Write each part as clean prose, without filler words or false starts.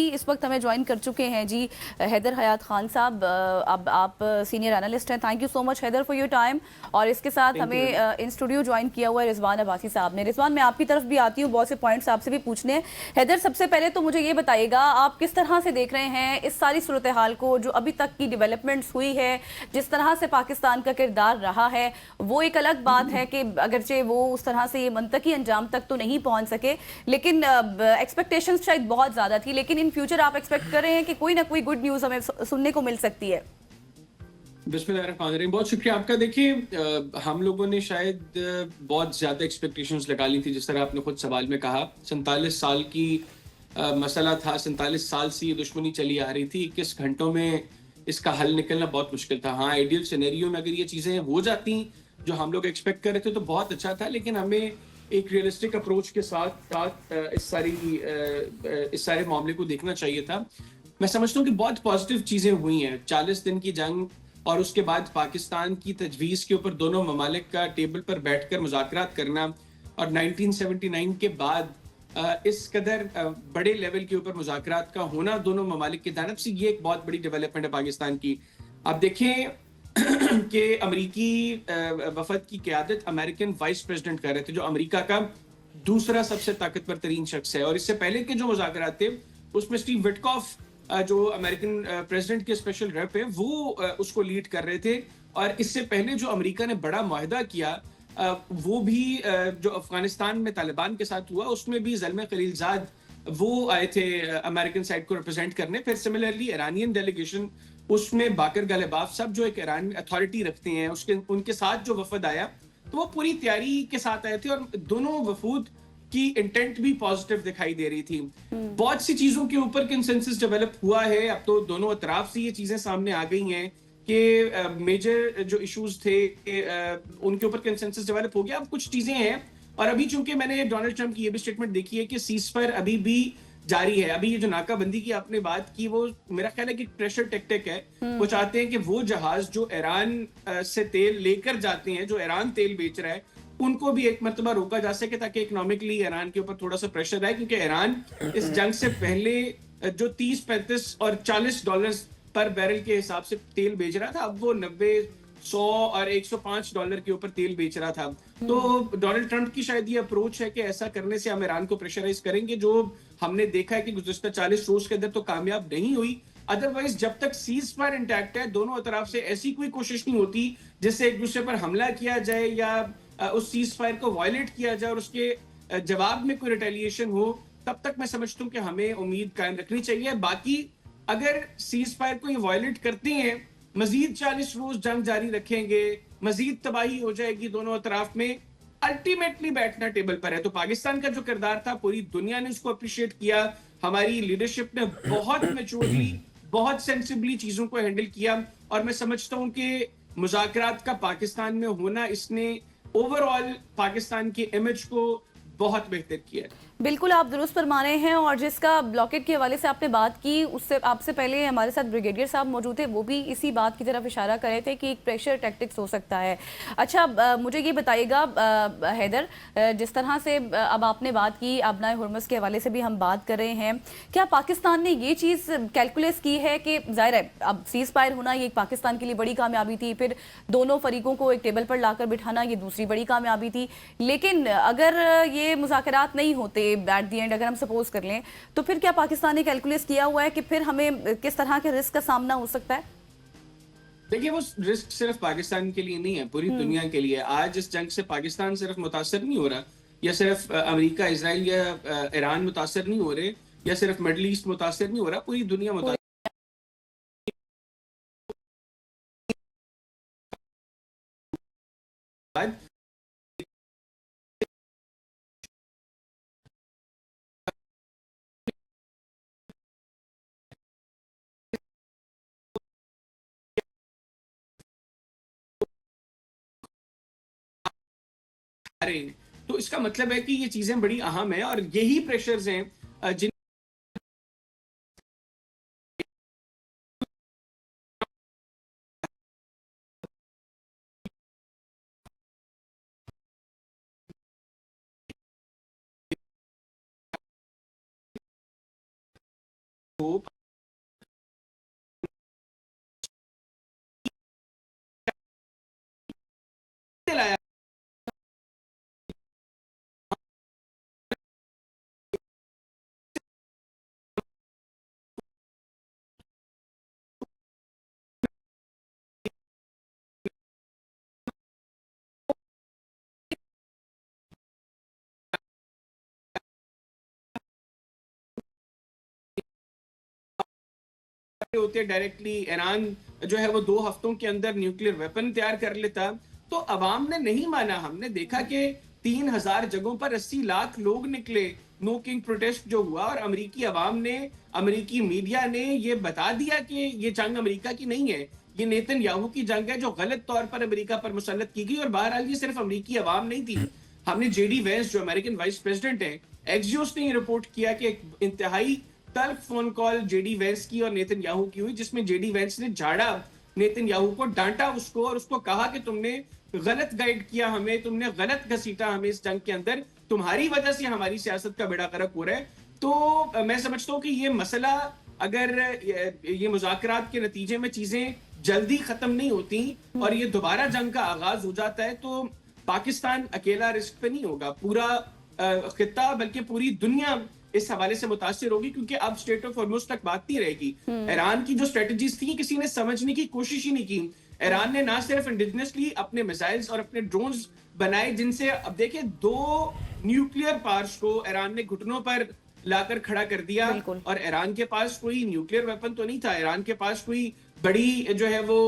इस वक्त हमें ज्वाइन कर चुके हैं जी हैदर हयात खान साहब। अब आप सीनियर एनालिस्ट हैं। Thank you so much Haider for your time. और इसके साथ थैंक यू। हमें इन स्टूडियो ज्वाइन किया हुआ है रिजवान अब्बासी साहब ने। रिजवान, मैं आपकी तरफ भी आती हूँ, बहुत से पॉइंट्स आपसे भी पूछने हैं। हैदर, सबसे पहले तो मुझे ये बताइएगा, आप किस तरह से देख रहे हैं इस सारी सूरत हाल को, जो अभी तक की डेवलपमेंट्स हुई है, जिस तरह से पाकिस्तान का किरदार रहा है। वो एक अलग बात है कि अगरचे वो उस तरह से ये मंतकी अंजाम तक तो नहीं पहुंच सके, लेकिन एक्सपेक्टेशंस शायद बहुत ज्यादा थी। लेकिन इन फ्यूचर आप एक्सपेक्ट कर रहे हैं कि कोई ना कोई गुड न्यूज हमें सुनने को मिल सकती है? बिस्मिल्लाहिर्रहमानिर्रहीम। बहुत शुक्रिया आपका। देखिए, हम लोगों ने शायद बहुत ज़्यादा एक्सपेक्टेशंस लगा ली थी। जिस तरह आपने खुद सवाल में कहा, 47 साल की मसला था, 47 साल से ये दुश्मनी चली आ रही थी। 21 घंटों में इसका हल निकलना बहुत मुश्किल था। हाँ, आइडियल सिनेरियो में अगर ये चीज़ें हो जाती जो हम लोग एक्सपेक्ट कर रहे थे तो बहुत अच्छा था, लेकिन हमें एक रियलिस्टिक अप्रोच के साथ साथ इस सारे मामले को देखना चाहिए था। मैं समझता हूँ कि बहुत पॉजिटिव चीज़ें हुई हैं। 40 दिन की जंग और उसके बाद पाकिस्तान की तजवीज़ के ऊपर दोनों ममालिक का टेबल पर बैठकर मुज़ाकरात करना, और 1979 के बाद इस कदर बड़े लेवल के ऊपर मुज़ाकरात का होना दोनों ममालिक की जानब से, ये एक बहुत बड़ी डेवलपमेंट है पाकिस्तान की। आप देखें कि अमरीकी वफद की क़यादत अमेरिकन वाइस प्रेसिडेंट कर रहे थे, जो अमरीका का दूसरा सबसे ताकतवर तरीन शख्स है। और इससे पहले के जो मुज़ाकरात थे उसमें स्टीव विटकॉफ, जो अमेरिकन प्रेसिडेंट के स्पेशल रेप है, वो उसको लीड कर रहे थे। और इससे पहले जो अमेरिका ने बड़ा मुआहदा किया, वो भी जो अफगानिस्तान में तालिबान के साथ हुआ, उसमें भी ज़ल्मे खलीलजाद वो आए थे अमेरिकन साइड को रिप्रेजेंट करने। फिर सिमिलरली ईरानियन डेलीगेशन, उसमें बाकर गालिबाफ साहब जो एक ईरान अथॉरिटी रखते हैं, उसके उनके साथ जो वफद आया, तो वो पूरी तैयारी के साथ आए थे। और दोनों वफूद की इंटेंट भी पॉजिटिव दिखाई दे रही थी। बहुत सी चीजों के ऊपर कंसेंसस डेवलप हुआ है। अब तो दोनों अतराफ से ये चीजें सामने आ गई हैं कि मेजर जो इश्यूज थे उनके ऊपर कंसेंसस डेवलप हो गया। अब कुछ चीजें हैं, और अभी चूंकि मैंने डोनाल्ड ट्रंप की ये भी स्टेटमेंट देखी है कि सीज फायर अभी भी जारी है। अभी ये जो नाकाबंदी की आपने बात की, वो मेरा ख्याल है कि प्रेशर टेक्टिक है। वो चाहते हैं कि वो जहाज जो ईरान से तेल लेकर जाते हैं, जो ईरान तेल बेच रहा है, उनको भी एक मरतबा रोका जा सके, ताकि इकोनॉमिकली ईरान के ऊपर थोड़ा सा प्रेशर आए। क्योंकि ईरान इस जंग से पहले जो 30, 35 और $40 पर बैरल के हिसाब से तेल बेच रहा था, अब वो 90, 100 और $105 के ऊपर तेल बेच रहा था। तो डोनाल्ड ट्रंप की शायद ये अप्रोच है कि ऐसा करने से हम ईरान को प्रेशराइज करेंगे, जो हमने देखा है कि गुज़िश्ता 40 रोज के अंदर तो कामयाब नहीं हुई। अदरवाइज जब तक सीज फायर इंटैक्ट है, दोनों तरफ से ऐसी कोई कोशिश नहीं होती जिससे एक दूसरे पर हमला किया जाए या उस सीज फायर को वायलेट किया जाए और उसके जवाब में कोई रिटेलिएशन हो, तब तक मैं समझता हूँ कि हमें उम्मीद कायम रखनी चाहिए। बाकी अगर सीज फायर को ये वायलेट करते हैं, मजीद 40 रोज जंग जारी रखेंगे, मजीद तबाही हो जाएगी दोनों अतराफ में, अल्टीमेटली बैठना टेबल पर है। तो पाकिस्तान का जो किरदार था, पूरी दुनिया ने उसको अप्रिशिएट किया। हमारी लीडरशिप ने बहुत मैच्योरली, बहुत सेंसिबली चीजों को हैंडल किया। और मैं समझता हूं कि मुज़ाकरात का पाकिस्तान में होना, इसने ओवरऑल पाकिस्तान की इमेज को बहुत बेहतर किया है। बिल्कुल, आप दुरुस्त फरमा रहे हैं। और जिसका ब्लॉकेट के हवाले से आपने बात की, उससे आपसे पहले हमारे साथ ब्रिगेडियर साहब मौजूद थे, वो भी इसी बात की तरफ इशारा कर रहे थे कि एक प्रेशर टैक्टिक्स हो सकता है। अच्छा, मुझे ये बताइएगा हैदर, जिस तरह से अब आपने बात की, अबनाए हुर्मुज़ के हवाले से भी हम बात कर रहे हैं, क्या पाकिस्तान ने ये चीज़ कैलकुलेट की है कि ज़ाहिर है अब सीज़ फायर होना ये पाकिस्तान के लिए बड़ी कामयाबी थी, फिर दोनों फरीकों को एक टेबल पर लाकर बिठाना ये दूसरी बड़ी कामयाबी थी, लेकिन अगर ये मुज़ाकरात नहीं होते एट दी एंड, अगर हम सपोज कर लें, तो फिर क्या पाकिस्तान ने कैलकुलेट किया हुआ है कि फिर हमें किस तरह के रिस्क का सामना हो सकता है? देखिए, वो रिस्क सिर्फ पाकिस्तान के लिए नहीं है, पूरी दुनिया के लिए। आज इस जंग से पाकिस्तान सिर्फ मुतासर नहीं हो रहा, या सिर्फ अमेरिका, इसराइल या ईरान मुतासर नहीं हो रहे, या सिर्फ मिडल ईस्ट मुतासर नहीं हो रहा, पूरी दुनिया मुतासर। तो इसका मतलब है कि ये चीजें बड़ी अहम है, और यही प्रेशर्स हैं जिन को लाया होते डायरेक्टली ईरान जो है वो 2 हफ्तों के अंदर न्यूक्लियर वेपन तैयार कर लेता, तो अवाम ने नहीं माना। हमने देखा कि 3,000 जगहों पर 80 लाख लोग निकले, नो किंग प्रोटेस्ट जो हुआ, और अमेरिकी अवाम ने, अमेरिकी मीडिया ने ये बता दिया कि ये जंग अमेरिका की नहीं है, ये नेतन्याहू की जंग है जो गलत तौर पर अमेरिका पर मुसल्लत की गई। और बहरहाल ये सिर्फ अमेरिकी अवाम नहीं थी। हमने जेडी वेंस जो अमेरिकन वाइस प्रेसिडेंट है, एक्सियोस ने रिपोर्ट किया कि एक इंतहाई तल्ख फोन कॉल जेडी वेंस की और नेतन्याहू की हुई, जिसमें जेडी वेंस ने झाड़ा नेतन्याहू को, डांटा उसको और उसको कहा कि तुमने गलत गाइड किया हमें, तुमने गलत घसीटा हमें इस जंग के अंदर, तुम्हारी वजह से हमारी सियासत का बेड़ा गर्क हो रहा है। तो मैं समझता हूँ कि ये मसला, अगर ये मुज़ाकरात के नतीजे में चीजें जल्दी खत्म नहीं होती और ये दोबारा जंग का आगाज हो जाता है, तो पाकिस्तान अकेला रिस्क पे नहीं होगा, पूरा खित्ता बल्कि पूरी दुनिया इस हवाले से मुतासिर होगी, क्योंकि अब स्टेट ऑफ हॉर्मुज तक बात नहीं रहेगी। ईरान की जो स्ट्रेटजीज थी किसी ने समझने की कोशिश ही नहीं की। ईरान ने ना सिर्फ इंडिजिनसली अपने मिसाइल्स और अपने ड्रोन्स बनाए, जिनसे अब देखिए 2 न्यूक्लियर पावर्स को ईरान ने घुटनों पर लाकर खड़ा कर दिया। और ईरान के पास कोई न्यूक्लियर वेपन तो नहीं था, ईरान के पास कोई बड़ी जो है वो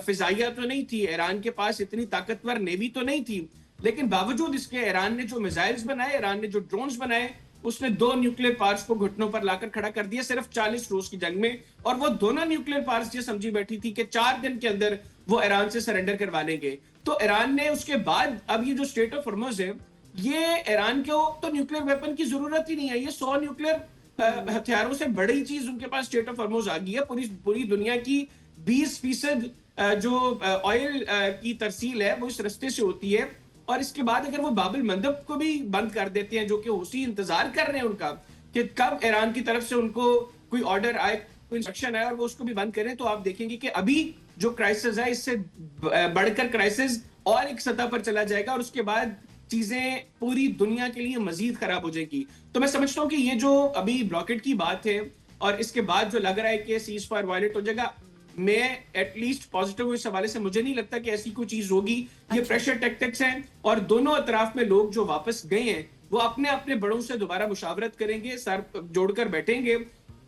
फिजाइया तो नहीं थी, ईरान के पास इतनी ताकतवर नेवी तो नहीं थी, लेकिन बावजूद इसके ईरान ने जो मिसाइल्स बनाए, ईरान ने जो ड्रोन्स बनाए, उसने 2 न्यूक्लियर पावर्स को घुटनों पर लाकर खड़ा कर दिया सिर्फ 40 रोज की जंग में। और वो दोनों न्यूक्लियर पावर्स ये समझी बैठी थी कि 4 दिन के अंदर वो ईरान से सरेंडर करवा लेंगे। तो ईरान ने उसके बाद, अब ये जो स्टेट ऑफ हॉर्मुज है, ये ईरान को तो न्यूक्लियर वेपन की जरूरत ही नहीं है, ये 100 न्यूक्लियर हथियारों से बड़ी चीज उनके पास स्टेट ऑफ हॉर्मुज आ गई है। पूरी दुनिया की 20% जो ऑयल की तरसील है वो इस रास्ते से होती है। और इसके बाद अगर वो बाबुल मंदब को भी बंद कर देते हैं, जो कि हूसी इंतजार कर रहे हैं उनका कि कब ईरान की तरफ से उनको कोई ऑर्डर आए, कोई इंस्ट्रक्शन आए और वो उसको भी बंद करें, तो आप देखेंगे कि अभी जो क्राइसिस है इससे बढ़कर क्राइसिस और एक सतह पर चला जाएगा और उसके बाद चीजें पूरी दुनिया के लिए मजीद खराब हो जाएगी। तो मैं समझता हूँ कि ये जो अभी ब्लॉकेट की बात है और इसके बाद जो लग रहा है कि सीज फायर वायलेट हो जाएगा, मैं एटलीस्ट पॉजिटिव हूं इस हवाले से। मुझे नहीं लगता कि ऐसी कोई चीज होगी। ये प्रेशर टैक्टिक्स हैं और दोनों अतराफ में लोग जो वापस गए हैं वो अपने अपने बड़ों से दोबारा मुशावरत करेंगे, सर जोड़कर बैठेंगे।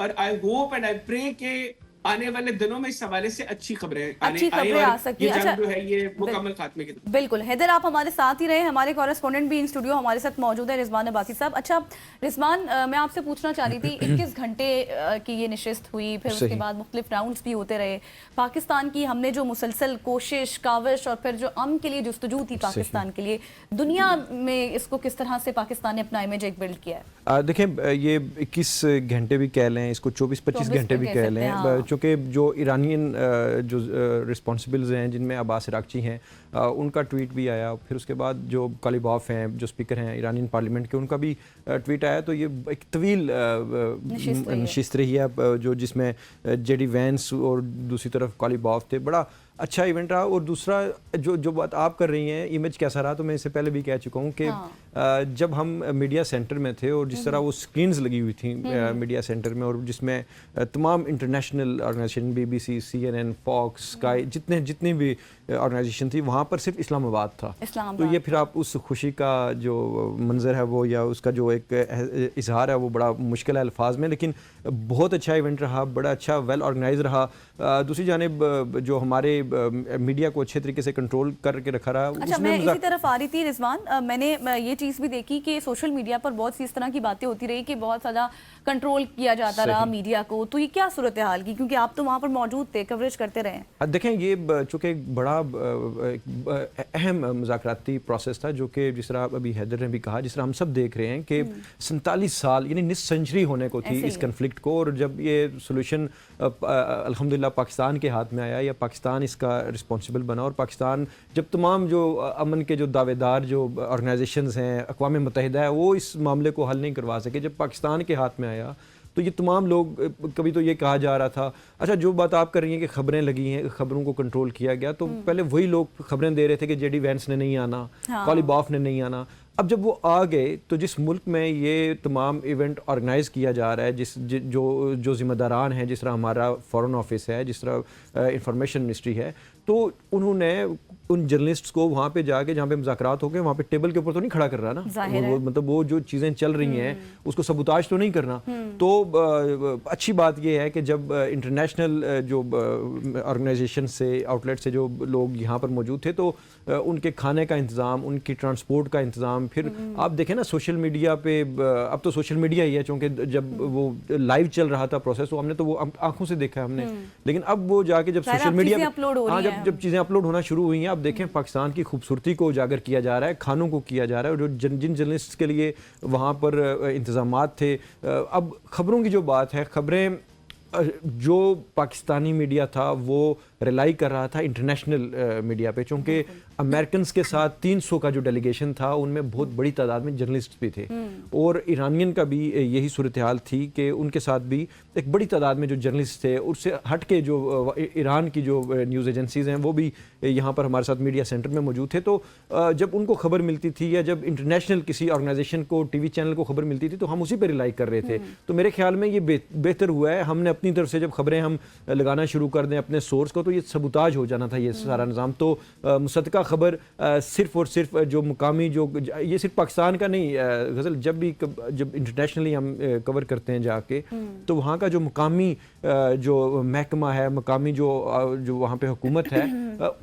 और I hope and I pray के आने वाले दिनों में इस हवाले से अच्छी खबरें आ सकती है। अच्छा, जो है ये मुकम्मल खात्मे की। बिल्कुल हैदर, आप हमारे साथ ही रहे, हमारे कॉरेस्पोंडेंट भी इन स्टूडियो हमारे साथ मौजूद है, रिजवान अब्बासी साहब। अच्छा रिजवान, मैं आपसे पूछना चाह रही थी, 21 घंटे की ये नशिस्त हुई, फिर उसके बाद मुख्तलिफ राउंड्स भी होते रहे। पाकिस्तान की हमने जो मुसलसल कोशिश, काविश और फिर जो अमन के लिए जुस्तजू थी पाकिस्तान के लिए, दुनिया में इसको किस तरह से पाकिस्तान ने अपना इमेज एक बिल्ड किया है? देखें, ये 21 घंटे भी कह लें, इसको 24-25 घंटे भी कह लें, चूँकि जो ईरानियन जो रिस्पॉन्सिबल्स हैं, जिनमें अब्बास इराक़ची हैं, उनका ट्वीट भी आया। फिर उसके बाद जो कालिबाफ हैं, जो स्पीकर हैं ईरानियन पार्लियामेंट के, उनका भी ट्वीट आया। तो ये एक तवील नशिस्त रही है जो जिसमें जेडी वेंस और दूसरी तरफ कालिबाफ थे। बड़ा अच्छा इवेंट रहा। और दूसरा जो बात आप कर रही हैं, इमेज कैसा रहा, तो मैं इससे पहले भी कह चुका हूँ कि जब हम मीडिया सेंटर में थे और जिस तरह वो स्क्रीन्स लगी हुई थी मीडिया सेंटर में, और जिसमें तमाम international organization, BBC, CNN, Fox, Sky, जितनी भी ऑर्गेनाइजेशन थी, वहाँ पर सिर्फ इस्लामाबाद था। तो ये फिर आप उस खुशी का जो मंजर है वो, या उसका जो एक इजहार है, वो बड़ा मुश्किल है अल्फाज में, लेकिन बहुत अच्छा इवेंट रहा, बड़ा अच्छा वेल ऑर्गेनाइज रहा। दूसरी जानिब जो हमारे मीडिया को अच्छे तरीके से कंट्रोल करके रखा रहा। अच्छा, मैं इसी तरफ आ रही थी रिजवान, मैंने ये चीज़ भी देखी कि सोशल मीडिया पर बहुत सी इस तरह की बातें होती रही कि बहुत ज़्यादा कंट्रोल किया जाता रहा मीडिया को। तो ये क्या सूरत हाल की, क्योंकि आप तो वहाँ पर मौजूद थे, कवरेज करते रहे? देखें, ये चूँकि एक बड़ा अहम मुज़ाकराती प्रोसेस था, जो कि जिस तरह अभी हैदर ने भी कहा, जिस तरह हम सब देख रहे हैं कि 47 साल यानी निस सेंचुरी होने को थी इस कन्फ्लिक्ट को, और जब ये सोल्यूशन अल्हम्दुलिल्लाह पाकिस्तान के हाथ में आया, या पाकिस्तान इसका रिस्पॉन्सिबल बना, और पाकिस्तान जब तमाम जो अमन के जो दावेदार जो ऑर्गेनाइजेशंस हैं, अक़वाम मुत्तहिदा है, वो इस मामले को हल नहीं करवा सके, जब पाकिस्तान के हाथ में आया, तो ये तमाम लोग, कभी तो ये कहा जा रहा था, अच्छा जो बात आप कर रही हैं कि खबरें लगी हैं, खबरों को कंट्रोल किया गया, तो पहले वही लोग खबरें दे रहे थे कि जेडी वैंस ने नहीं आना, कॉली बॉफ ने नहीं आना। अब जब वो आ गए तो जिस मुल्क में ये तमाम इवेंट ऑर्गेनाइज किया जा रहा है, जो जिम्मेदारान हैं, जिस तरह हमारा फॉरेन ऑफिस है, जिस तरह इंफॉर्मेशन मिनिस्ट्री है, तो उन्होंने उन जर्नलिस्ट्स को वहाँ पे जाके, जहाँ पे मुज़ाकरात हो गए, वहाँ पे टेबल के ऊपर तो नहीं खड़ा कर रहा ना, मतलब वो जो चीज़ें चल रही हैं उसको सबूताज तो नहीं करना। तो अच्छी बात ये है कि जब इंटरनेशनल जो ऑर्गेनाइजेशन से, आउटलेट से जो लोग यहाँ पर मौजूद थे, तो उनके खाने का इंतज़ाम, उनकी ट्रांसपोर्ट का इंतज़ाम, फिर आप देखें ना सोशल मीडिया पे, अब तो सोशल मीडिया ही है, चूँकि जब वो लाइव चल रहा था प्रोसेस, तो हमने तो वो आंखों से देखा हमने, लेकिन अब वो जाके जब सोशल मीडिया जब चीज़ें अपलोड होना शुरू हुई हैं, आप देखें पाकिस्तान की खूबसूरती को उजागर किया जा रहा है, खानों को किया जा रहा है, और जो जिन जर्नलिस्ट के लिए वहाँ पर इंतज़ामात थे। अब खबरों की जो बात है, खबरें जो पाकिस्तानी मीडिया था वो रिलाई कर रहा था इंटरनेशनल मीडिया पे, चूँकि अमेरिकन के साथ 300 का जो डेलीगेशन था उनमें बहुत बड़ी तादाद में जर्नलिस्ट भी थे, और ईरानियन का भी यही सूरत हाल थी कि उनके साथ भी एक बड़ी तादाद में जो जर्नलिस्ट थे, उससे हट के जो ईरान की जो न्यूज़ एजेंसीज़ हैं वो भी यहाँ पर हमारे साथ मीडिया सेंटर में मौजूद थे। तो जब उनको खबर मिलती थी, या जब इंटरनेशनल किसी ऑर्गेनाइजेशन को, टीवी चैनल को खबर मिलती थी, तो हम उसी पर रिलाई कर रहे थे। तो मेरे ख्याल में ये बेहतर हुआ है, हमने अपनी तरफ से जब खबरें हम लगाना शुरू कर दें अपने सोर्स को, तो ये सबूताज हो जाना था ये सारा निज़ाम। तो मुसद्दक़ा खबर सिर्फ और सिर्फ जो मुकामी, जो ये सिर्फ पाकिस्तान का नहीं, गज़ल जब इंटरनेशनली हम कवर करते हैं जाके, तो वहाँ का जो मुकामी जो महकमा है, मुकामी जो वहाँ पे हुकूमत है,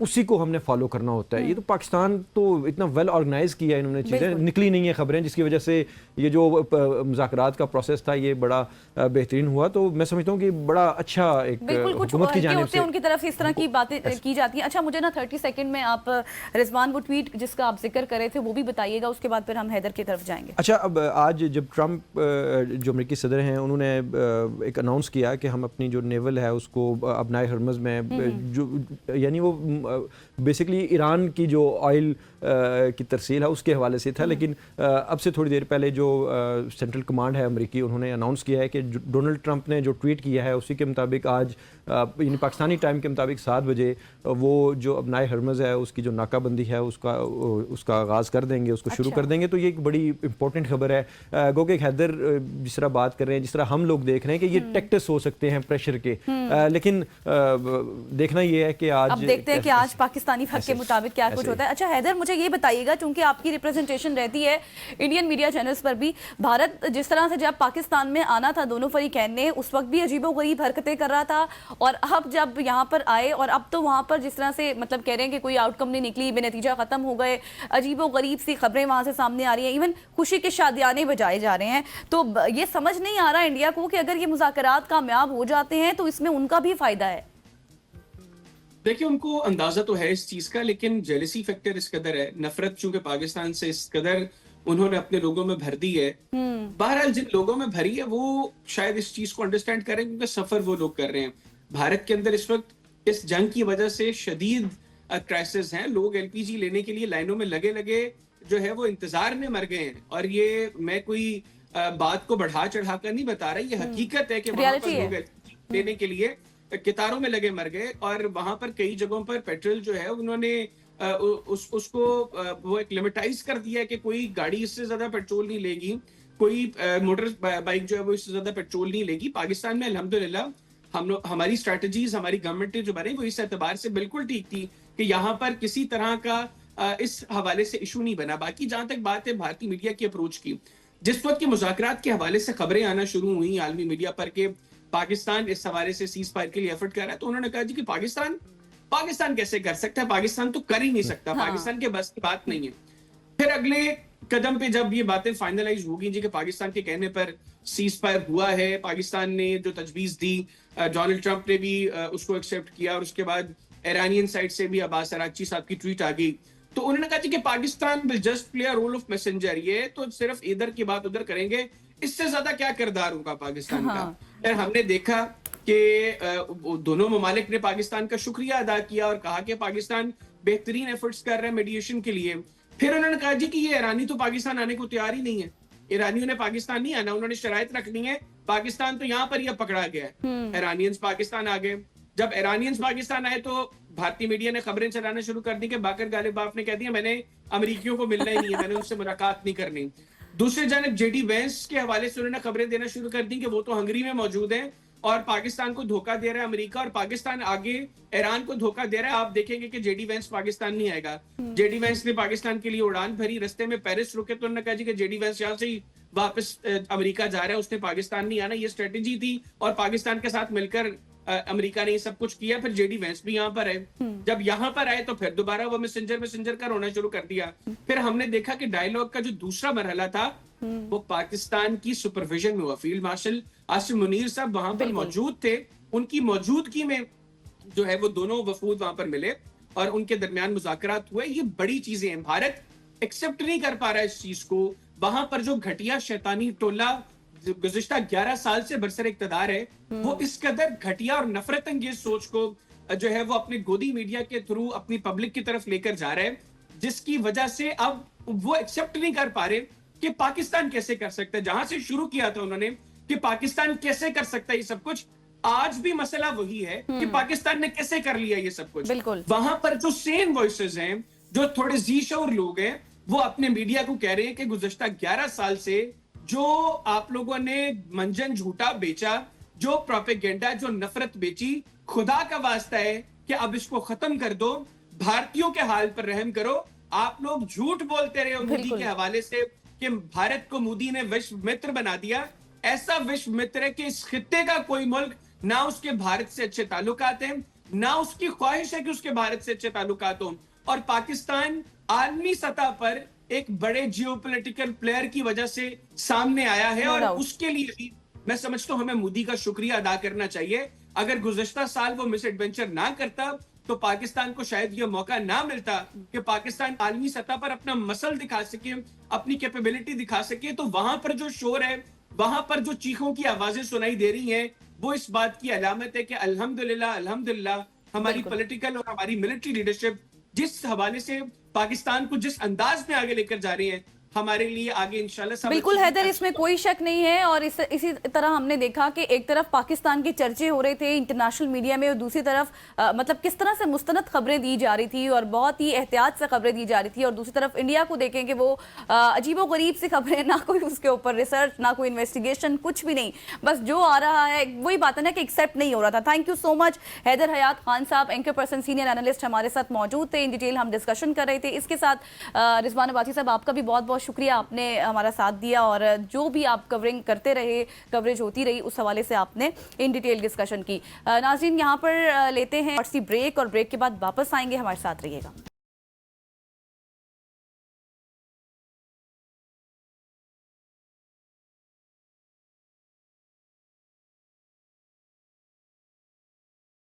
उसी को हमने फॉलो करना होता है। ये तो पाकिस्तान तो इतना वेल ऑर्गेनाइज किया है इन्होंने, चीज़ें निकली नहीं है खबरें, जिसकी वजह से ये जो मुज़ाकरात का प्रोसेस था ये बड़ा बेहतरीन हुआ। तो मैं समझता हूँ कि बड़ा अच्छा एक हुकूमत की जानिब से उनकी तरफ से इस तरह की बातें की जाती हैं। अच्छा, मुझे ना 30 सेकंड में आप रिजवान वो ट्वीट जिसका आप जिक्र कर रहे थे वो भी बताइएगा, उसके बाद फिर हम हैदर की तरफ जाएंगे। अच्छा, अब आज जब ट्रंप जो अमेरिकी सदर हैं, उन्होंने एक अनाउंस किया कि हम अपनी जो नेवल है उसको अपनाए हरमज़ में, जो यानी वो बेसिकली ईरान की जो ऑयल की तरसील है उसके हवाले से था, लेकिन अब से थोड़ी देर पहले जो सेंट्रल कमांड है अमेरिकी, उन्होंने अनाउंस किया है कि डोनाल्ड ट्रंप ने जो ट्वीट किया है उसी के मुताबिक आज यानी पाकिस्तानी टाइम के मुताबिक 7 बजे वो जो अपनाए हरमज़ है उसकी जो नाकाबंदी है उसका आगाज़ कर देंगे, उसको शुरू कर देंगे। तो ये एक बड़ी इंपॉर्टेंट खबर है। गो के हैदर जिस तरह बात कर रहे हैं, जिस तरह हम लोग देख रहे हैं कि ये टैक्टिक्स हो सकते हैं प्रेशर के, लेकिन देखना ये है कि आज, अब देखते हैं कि आज पाकिस्तानी हक के मुताबिक क्या कुछ होता है। अच्छा हैदर, मुझे ये बताइएगा, चूंकि आपकी रिप्रेजेंटेशन रहती है इंडियन मीडिया चैनल्स पर भी, भारत जिस तरह से जब पाकिस्तान में आना था दोनों फरीकैन ने, उस वक्त भी अजीबोगरीब हरकतें कर रहा था, और अब जब यहाँ पर आए और अब तो वहाँ पर जिस तरह से मतलब कह रहे हैं कि कोई आउटकम नहीं निकली, बेनतीजा खत्म हो गए, अजीबोगरीब सी खबरें वहाँ से सामने आ रही हैं, इवन खुशी के शादियाने बजाए जा रहे हैं। तो ये समझ नहीं आ रहा इंडिया को कि अगर ये मुज़ाकरात कामयाब हो जाते हैं तो इसमें उनका भी फायदा है। देखिए, उनको अंदाजा तो है इस चीज का, लेकिन जेलसी फैक्टर इस कदर है, नफरत चूंकि पाकिस्तान से इस कदर उन्होंने अपने लोगों में भर दी है। बहरहाल जिन लोगों में भरी है वो शायद इस चीज को अंडरस्टैंड करें, क्योंकि सफर वो लोग कर रहे हैं। भारत के अंदर इस वक्त इस जंग की वजह से शदीद क्राइसिस हैं, लोग एलपीजी लेने के लिए लाइनों में लगे लगे जो है वो इंतजार में मर गए हैं। और ये मैं कोई बात को बढ़ा चढ़ा कर नहीं बता रहा, ये हकीकत है कि वहां पर लोग एलपीजी लेने के लिए कितारों में लगे मर गए, और वहां पर कई जगहों पर पेट्रोल जो है उन्होंने उसको वो एक लिमिटाइज कर दिया है कि कोई गाड़ी इससे ज्यादा पेट्रोल नहीं लेगी, कोई मोटर बाइक जो है वो इससे ज्यादा पेट्रोल नहीं लेगी। पाकिस्तान में अल्हम्दुलिल्लाह हम लोग, हमारी स्ट्रैटेजीज, हमारी गवर्नमेंट जो बनी वो इस एतबार से बिल्कुल ठीक थी कि यहाँ पर किसी तरह का इस हवाले से इशू नहीं बना। बाकी जहां तक बात है भारतीय मीडिया की अप्रोच की, जिस वक्त के मुज़ाकरात के हवाले से खबरें आना शुरू हुई आलमी मीडिया पर कि पाकिस्तान इस हवाले से सीज फायर के लिए एफर्ट कर रहा है, तो उन्होंने कहा जी कि पाकिस्तान कैसे कर सकता है, पाकिस्तान तो कर ही नहीं सकता, पाकिस्तान के बस की बात नहीं है। फिर अगले कदम पे जब ये बातें फाइनलाइज होगी जी कि पाकिस्तान के कहने पर सीज फायर हुआ है, पाकिस्तान ने जो तजवीज दी, डोनाल्ड ट्रंप ने भी उसको एक्सेप्ट किया, और उसके बाद ईरानियन साइड से भी अब्बास अरागची साहब की ट्वीट आ गई, तो उन्होंने कहा कि Pakistan will just play a role of messenger, ये तो सिर्फ इधर की बात उधर करेंगे, इससे ज्यादा क्या किरदार होगा पाकिस्तान का। और हमने देखा कि दोनों ममालिक ने पाकिस्तान का शुक्रिया अदा किया और कहा कि पाकिस्तान बेहतरीन एफर्ट्स कर रहा है मीडिएशन के लिए। फिर उन्होंने कहा जी कि ये ईरानी तो पाकिस्तान आने को तैयार ही नहीं है, ईरानियों ने पाकिस्तान नहीं आना, उन्होंने शराइत रखनी है पाकिस्तान तो यहाँ पर ही अब पकड़ा गया है। ईरानियंस पाकिस्तान आ गए। जब ईरानियंस पाकिस्तान आए तो भारतीय मीडिया ने खबरें चलाना शुरू कर दी कि बाकर गालिबाफ ने कह दिया मैंने अमेरिकियों को मिलना ही नहीं है, मैंने उनसे मुलाकात नहीं करनी। दूसरी जानब जेडी वेंस के हवाले से उन्होंने खबरें देना शुरू कर दी कि वो तो हंगरी में मौजूद हैं और पाकिस्तान को धोखा दे रहा है अमेरिका, और पाकिस्तान आगे ईरान को धोखा दे रहा है। आप देखेंगे कि जेडी वेंस पाकिस्तान नहीं आएगा। जेडी वेंस ने पाकिस्तान के लिए उड़ान भरी, रस्ते में पेरिस रुके तो उन्होंने कहा जी कि जेडी वेंस यहाँ से ही वापस अमेरिका जा रहा है, उसने पाकिस्तान नहीं आना। ये स्ट्रेटेजी थी और पाकिस्तान के साथ मिलकर अमेरिका ने ये सब कुछ किया। फिर जेडी वेंस भी यहाँ पर है। जब यहाँ पर आए तो फिर दोबारा वो मैसेंजर का रोना शुरू कर दिया। फिर हमने देखा कि डायलॉग का जो दूसरा मरहला था वो पाकिस्तान की सुपरविजन में हुआ। फील्ड मार्शल आसिम मुनीर साहब वहां पर मौजूद थे। उनकी मौजूदगी में जो है वो दोनों वफूद वहां पर मिले और उनके दरमियान मुज़ाकरात हुए। ये बड़ी चीजें हैं। भारत एक्सेप्ट नहीं कर पा रहा है इस चीज को। वहां पर जो घटिया शैतानी टोला गुज़िश्ता 11 साल से बरसर इक़्तिदार है, वो इस कदर घटिया और नफरत अंगेज सोच को जो है वो अपने गोदी मीडिया के थ्रू अपनी पब्लिक की तरफ लेकर जा रहे हैं, जिसकी वजह से अब वो एक्सेप्ट नहीं कर पा रहे कि पाकिस्तान कैसे कर सकता है। जहां से शुरू किया था उन्होंने कि पाकिस्तान कैसे कर सकता है ये सब कुछ, आज भी मसला वही है कि पाकिस्तान ने कैसे कर लिया ये सब कुछ। बिल्कुल। वहां पर जो सेम वॉइसेस हैं, जो थोड़े जीशोर लोग हैं, वो अपने मीडिया को कह रहे हैं कि गुज़िश्ता 11 साल से जो आप लोगों ने मंजन झूठा बेचा, जो प्रोपेगेंडा, जो नफरत बेची, खुदा का वास्ता है कि अब इसको खत्म कर दो, भारतीयों के हाल पर रहम करो। आप लोग झूठ बोलते रहे मोदी के हवाले से कि भारत को मोदी ने विश्व मित्र बना दिया। ऐसा विश्व मित्र है कि इस खित्ते का कोई मुल्क ना उसके भारत से अच्छे ताल्लुकात हैं, ना उसकी ख्वाहिश है कि उसके भारत से अच्छे ताल्लुकात हों। और पाकिस्तान आलमी सतह पर एक बड़े जियोपॉलिटिकल प्लेयर की वजह से सामने आया है और उसके लिए भी मैं समझता हूं हमें मोदी का शुक्रिया अदा करना चाहिए। अगर गुज़िश्ता साल वो मिस एडवेंचर ना करता तो पाकिस्तान को शायद ये मौका ना मिलता कि पाकिस्तान आलमी सतह पर अपना मसल दिखा सके, अपनी कैपेबिलिटी दिखा सके। तो वहां पर जो शोर है, वहां पर जो चीखों की आवाजें सुनाई दे रही हैं, वो इस बात की अलामत है कि अल्हम्दुलिल्लाह अल्हम्दुलिल्लाह हमारी पॉलिटिकल और हमारी मिलिट्री लीडरशिप जिस हवाले से पाकिस्तान को जिस अंदाज में आगे लेकर जा रही है, हमारे लिए आगे इंशाल्लाह। बिल्कुल हैदर, इसमें कोई शक नहीं है। और इसी तरह हमने देखा कि एक तरफ पाकिस्तान के चर्चे हो रहे थे इंटरनेशनल मीडिया में और दूसरी तरफ मतलब किस तरह से मुस्तनद खबरें दी जा रही थी और बहुत ही एहतियात से खबरें दी जा रही थी। और दूसरी तरफ इंडिया को देखें कि वो अजीबोगरीब सी खबरें, ना कोई उसके ऊपर रिसर्च, ना कोई इन्वेस्टिगेशन, कुछ भी नहीं, बस जो आ रहा है वही बात है ना कि एक्सेप्ट नहीं हो रहा था। Thank you so much Haider Hayat Khan Sahab, anchor person, senior analyst हमारे साथ मौजूद थे। इन डिटेल हम डिस्कशन कर रहे थे। इसके साथ रिजवान अब्बासी साहब, आपका भी बहुत बहुत शुक्रिया, आपने हमारा साथ दिया और जो भी आप कवरिंग करते रहे, कवरेज होती रही, उस हवाले से आपने इन डिटेल डिस्कशन की। नाज़रीन, यहाँ पर लेते हैं और सी ब्रेक और ब्रेक के बाद वापस आएंगे, हमारे साथ रहिएगा।